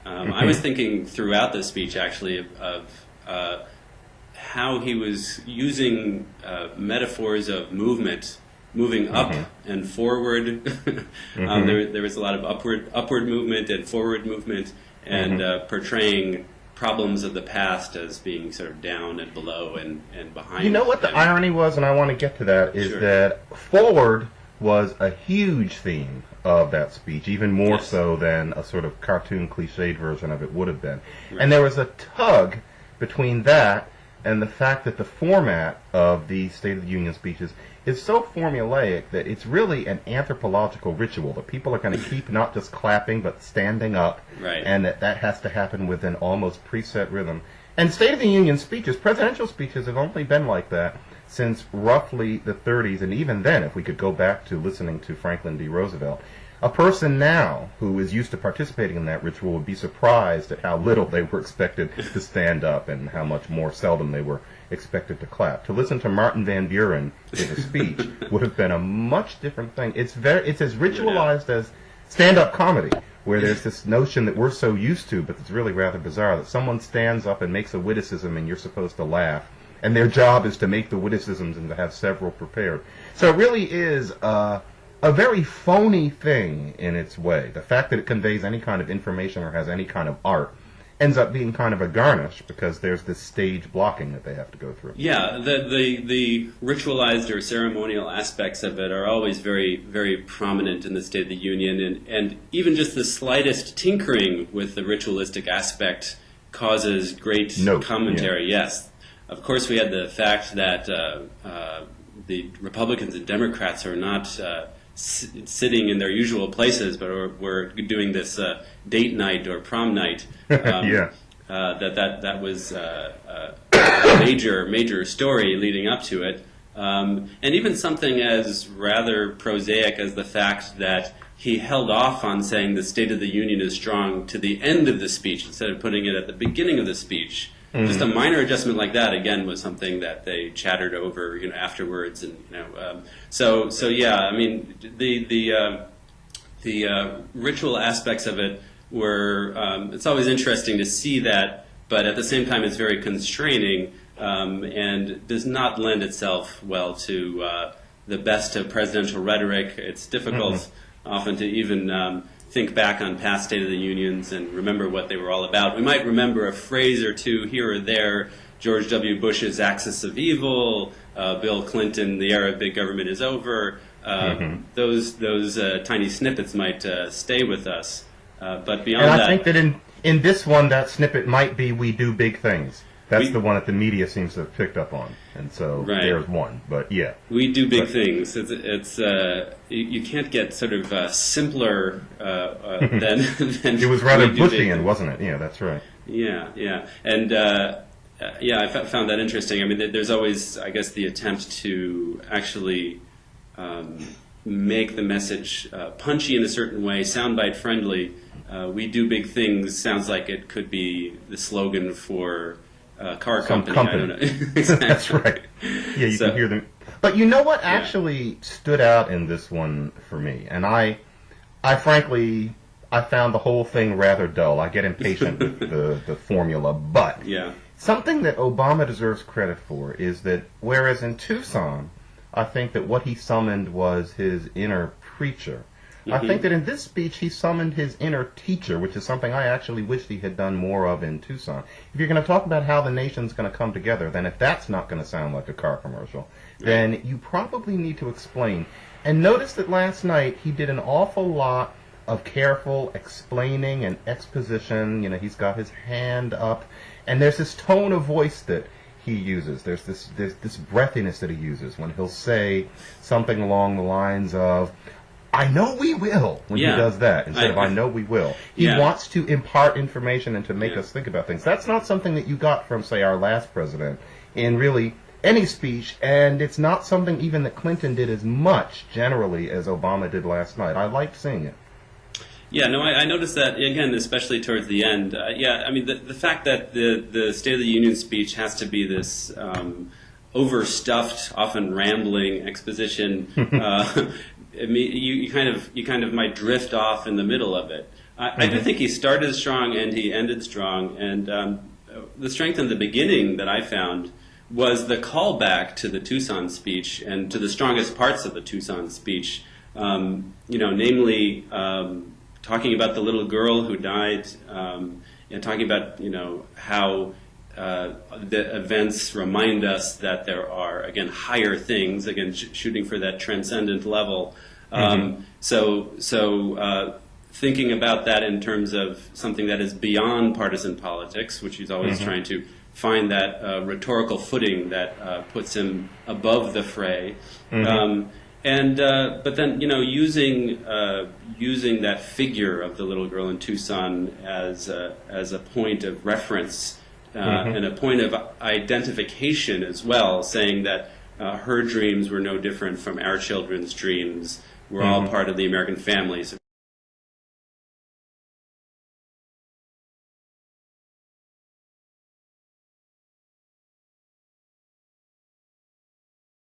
I was thinking throughout the speech, actually, of how he was using metaphors of movement, moving up and forward. There was a lot of upward movement and forward movement, and portraying problems of the past as being sort of down and below and behind. You know what the irony was, and I want to get to that, is that forward was a huge theme of that speech, even more so than a sort of cartoon cliched version of it would have been. Right. And there was a tug between that and the fact that the format of the State of the Union speeches is so formulaic that it's really an anthropological ritual that people are going to keep not just clapping but standing up, and that has to happen with an almost preset rhythm. And State of the Union speeches, presidential speeches, have only been like that since roughly the 30s, and even then, if we could go back to listening to Franklin D. Roosevelt, a person now who is used to participating in that ritual would be surprised at how little they were expected to stand up and how much more seldom they were expected to clap. To listen to Martin Van Buren give a speech would have been a much different thing. It's as ritualized as stand-up comedy, where there's this notion that we're so used to, but it's really rather bizarre, that someone stands up and makes a witticism and you're supposed to laugh, and their job is to make the witticisms and to have several prepared. So it really is a very phony thing in its way. The fact that it conveys any kind of information or has any kind of art ends up being kind of a garnish because there's this stage blocking that they have to go through. Yeah, the ritualized or ceremonial aspects of it are always very, very prominent in the State of the Union, and even just the slightest tinkering with the ritualistic aspect causes great commentary. Yeah. Yes. Of course, we had the fact that the Republicans and Democrats are not sitting in their usual places, but we're doing this date night or prom night. That was a major story leading up to it, and even something as rather prosaic as the fact that he held off on saying the State of the Union is strong to the end of the speech instead of putting it at the beginning of the speech. Just a minor adjustment like that, again, was something that they chattered over, afterwards, and so yeah. I mean, the ritual aspects of it were. It's always interesting to see that, but at the same time, it's very constraining and does not lend itself well to the best of presidential rhetoric. It's difficult often to even think back on past State of the Unions and remember what they were all about. We might remember a phrase or two here or there, George W. Bush's axis of evil, Bill Clinton, the era of big government is over. Those tiny snippets might stay with us. But beyond that... And I think that in this one, that snippet might be we do big things. That's the one that the media seems to have picked up on, and so there's one. But yeah, we do big things. It's you can't get sort of simpler than it was rather Bushian, wasn't it? Yeah, that's right. Yeah, and I found that interesting. I mean, there's always, I guess, the attempt to actually make the message punchy in a certain way, soundbite friendly. We do big things sounds like it could be the slogan for car company. I don't know. Exactly. That's right. Yeah, you can hear them. But you know what actually stood out in this one for me? And I frankly, I found the whole thing rather dull. I get impatient with the formula. But something that Obama deserves credit for is that whereas in Tucson, I think that what he summoned was his inner preacher, I think that in this speech he summoned his inner teacher, which is something I actually wish he had done more of in Tucson. If you're going to talk about how the nation's going to come together, then if that's not going to sound like a car commercial, then you probably need to explain. And notice that last night he did an awful lot of careful explaining and exposition. He's got his hand up, and there's this tone of voice that he uses. There's this breathiness that he uses when he'll say something along the lines of, I know we will, when he does that, instead of I know we will. He wants to impart information and to make us think about things. That's not something that you got from, say, our last president in really any speech, and it's not something even that Clinton did as much, generally, as Obama did last night. I liked seeing it. Yeah, no, I noticed that, again, especially towards the end. Yeah, I mean, the fact that the State of the Union speech has to be this overstuffed, often rambling exposition, you kind of might drift off in the middle of it. I do think he started strong and he ended strong, and the strength in the beginning that I found was the callback to the Tucson speech and to the strongest parts of the Tucson speech, namely talking about the little girl who died, and talking about how the events remind us that there are, again, higher things, again, shooting for that transcendent level. So thinking about that in terms of something that is beyond partisan politics, which he's always trying to find that rhetorical footing that puts him above the fray. But then, using that figure of the little girl in Tucson as a point of reference and a point of identification as well, saying that her dreams were no different from our children's dreams. We're all part of the American family. So